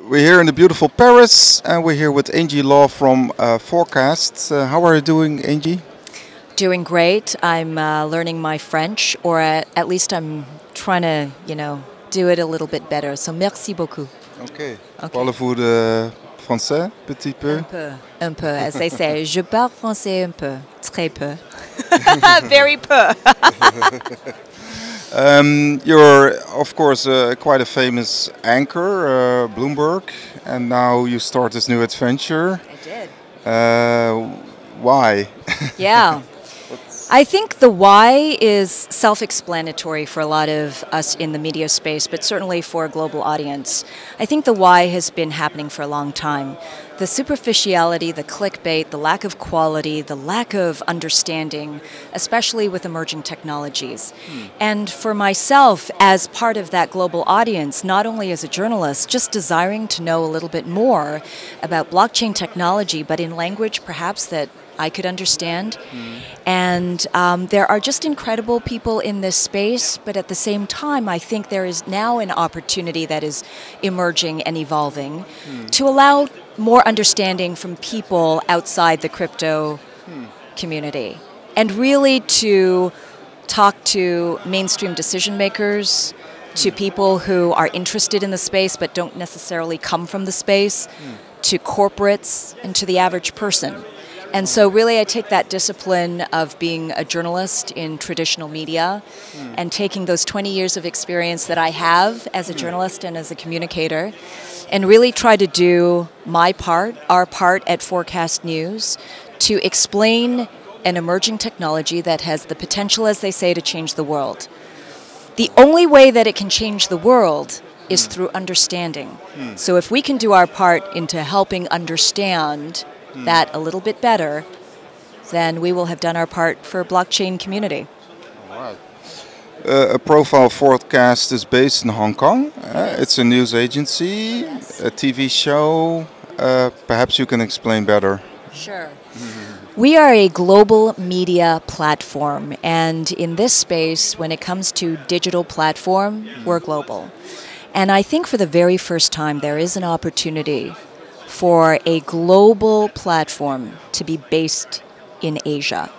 We're here in the beautiful Paris, and we're here with ANGIE LAU from ForKast. How are you doing, ANGIE? Doing great. I'm learning my French, or at least I'm trying to, do it a little bit better. So merci beaucoup. Okay. Parlez-vous de français, petit peu? Un peu, as they say. Je parle français un peu, très peu. Very peu. You're, of course, quite a famous anchor, Bloomberg, and now you start this new adventure. I did. Why? Yeah. I think the why is self-explanatory for a lot of us in the media space, but certainly for a global audience. I think the why has been happening for a long time. The superficiality, the clickbait, the lack of quality, the lack of understanding, especially with emerging technologies. And for myself, as part of that global audience, not only as a journalist, just desiring to know a little bit more about blockchain technology, but in language perhaps that I could understand. And there are just incredible people in this space, but at the same time, I think there is now an opportunity that is emerging and evolving to allow more understanding from people outside the crypto community, and really to talk to mainstream decision makers, to people who are interested in the space but don't necessarily come from the space, to corporates, and to the average person. And so really I take that discipline of being a journalist in traditional media and taking those 20 years of experience that I have as a journalist and as a communicator, and really try to do my part, our part at ForKast News, to explain an emerging technology that has the potential, as they say, to change the world. The only way that it can change the world is through understanding. So if we can do our part into helping understand that a little bit better, then we will have done our part for blockchain community. All right. A profile ForKast is based in Hong Kong. It's a news agency, a TV show. Perhaps you can explain better. Sure. We are a global media platform, and in this space, when it comes to digital platform, we're global. And I think for the very first time, there is an opportunity for a global platform to be based in Asia.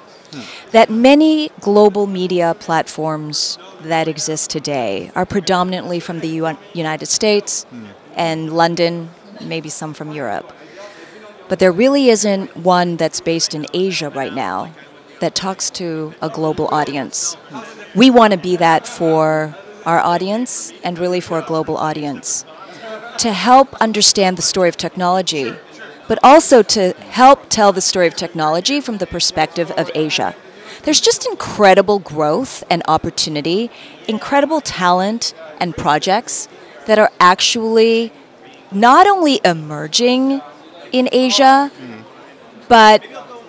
That many global media platforms that exist today are predominantly from the United States and London, maybe some from Europe. But there really isn't one that's based in Asia right now that talks to a global audience. We want to be that for our audience and really for a global audience, to help understand the story of technology, but also to help tell the story of technology from the perspective of Asia. There's just incredible growth and opportunity, incredible talent and projects that are actually not only emerging in Asia, but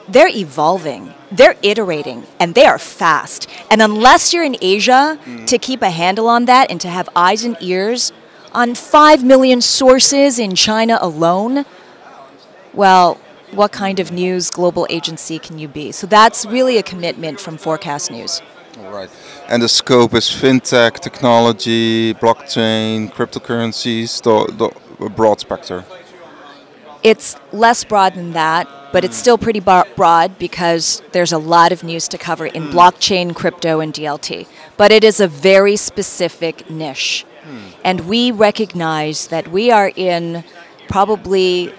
they're evolving, they're iterating, and they are fast. And unless you're in Asia to keep a handle on that and to have eyes and ears on 5 million sources in China alone, well, what kind of news global agency can you be? So that's really a commitment from ForKast News. All right. And the scope is fintech, technology, blockchain, cryptocurrencies, the broad spectrum. It's less broad than that, but it's still pretty broad because there's a lot of news to cover in blockchain, crypto, and DLT. But it is a very specific niche. And we recognize that we are in probably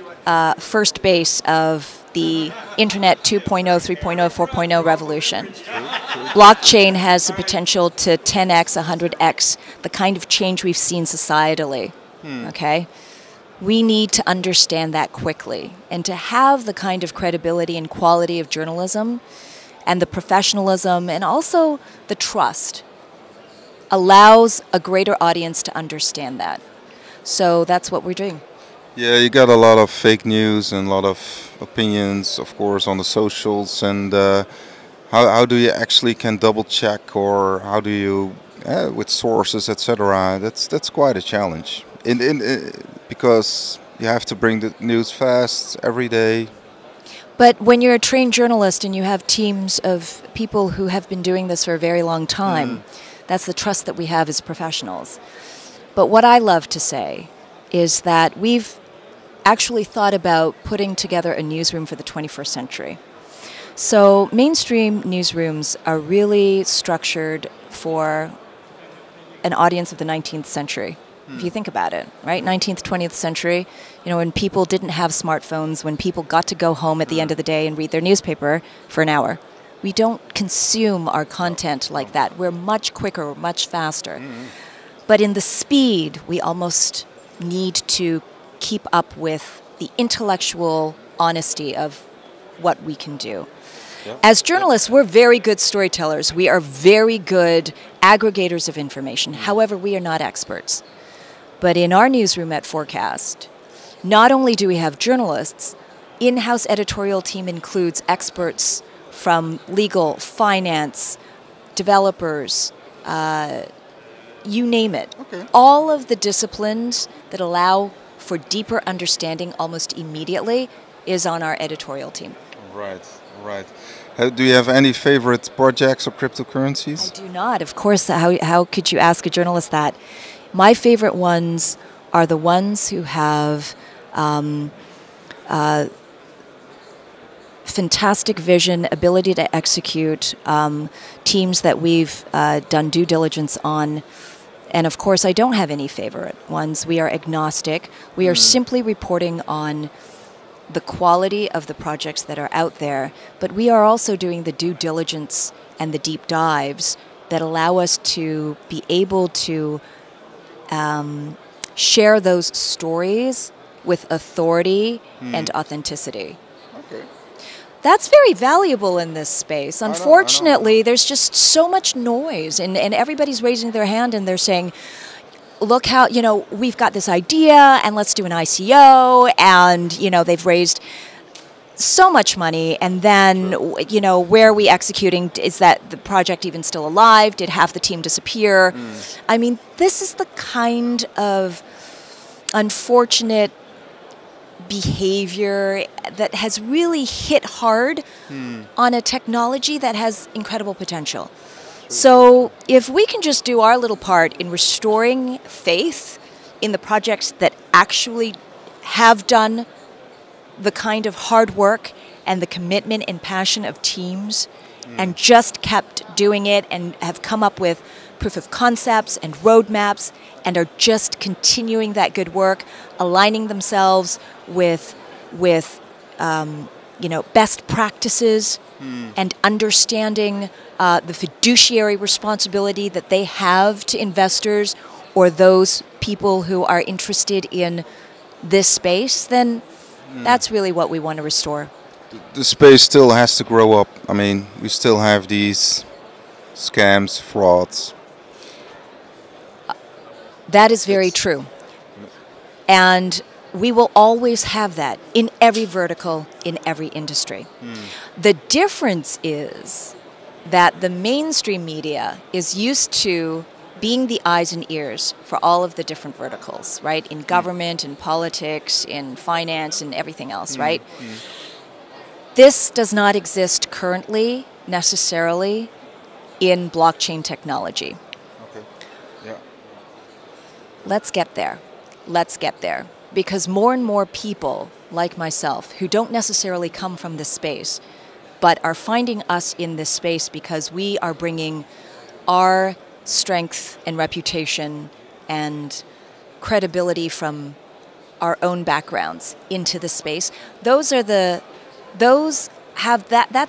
first base of the Internet 2.0, 3.0, 4.0 revolution. Blockchain has the potential to 10x, 100x the kind of change we've seen societally. Okay? We need to understand that quickly, and to have the kind of credibility and quality of journalism and the professionalism and also the trust allows a greater audience to understand that. So that's what we're doing. Yeah, you got a lot of fake news and a lot of opinions, of course, on the socials. And how do you actually can double check, or how do you with sources, etc.? That's quite a challenge. Because you have to bring the news fast every day. But when you're a trained journalist and you have teams of people who have been doing this for a very long time, That's the trust that we have as professionals. But what I love to say is that we've actually thought about putting together a newsroom for the 21st century. So mainstream newsrooms are really structured for an audience of the 19th century. If you think about it, right? 19th, 20th century, you know, when people didn't have smartphones, when people got to go home at the end of the day and read their newspaper for an hour. We don't consume our content like that. We're much quicker, much faster. But in the speed, we almost need to keep up with the intellectual honesty of what we can do. As journalists, we're very good storytellers. We are very good aggregators of information. However, we are not experts. But in our newsroom at ForKast, not only do we have journalists, in-house editorial team includes experts from legal, finance, developers, you name it. All of the disciplines that allow for deeper understanding almost immediately is on our editorial team. Right, right. Do you have any favorite projects or cryptocurrencies? I do not. Of course, how could you ask a journalist that? My favorite ones are the ones who have fantastic vision, ability to execute, teams that we've done due diligence on. And of course, I don't have any favorite ones. We are agnostic. We are simply reporting on the quality of the projects that are out there, but we are also doing the due diligence and the deep dives that allow us to be able to share those stories with authority and authenticity. That's very valuable in this space. Unfortunately, there's just so much noise, and everybody's raising their hand and they're saying, look how, you know, we've got this idea and let's do an ICO, and, you know, they've raised so much money, and then, you know, where are we executing? Is that the project even still alive? Did half the team disappear? I mean, this is the kind of unfortunate behavior that has really hit hard on a technology that has incredible potential. So if we can just do our little part in restoring faith in the projects that actually have done the kind of hard work and the commitment and passion of teams and just kept doing it and have come up with proof of concepts and roadmaps and are just continuing that good work, aligning themselves with you know, best practices and understanding the fiduciary responsibility that they have to investors or those people who are interested in this space, then that's really what we want to restore. The space still has to grow up. I mean, we still have these scams, frauds. That is very true. And we will always have that in every vertical, in every industry. The difference is that the mainstream media is used to being the eyes and ears for all of the different verticals, right? In government, in politics, in finance, and everything else, right? This does not exist currently, necessarily, in blockchain technology. Let's get there. Let's get there. Because more and more people, like myself, who don't necessarily come from this space, but are finding us in this space because we are bringing our strength and reputation and credibility from our own backgrounds into the space. That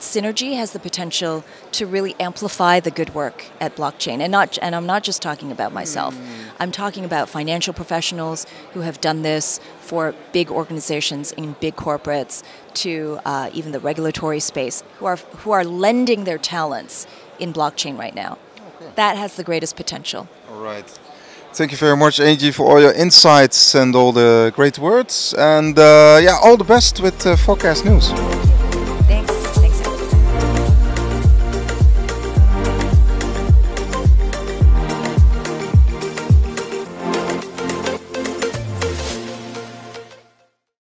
synergy has the potential to really amplify the good work at blockchain. And I'm not just talking about myself. I'm talking about financial professionals who have done this for big organizations and big corporates, to even the regulatory space, who are lending their talents in blockchain right now. That has the greatest potential. All right. Thank you very much, Angie, for all your insights and all the great words. And yeah, all the best with ForKast News.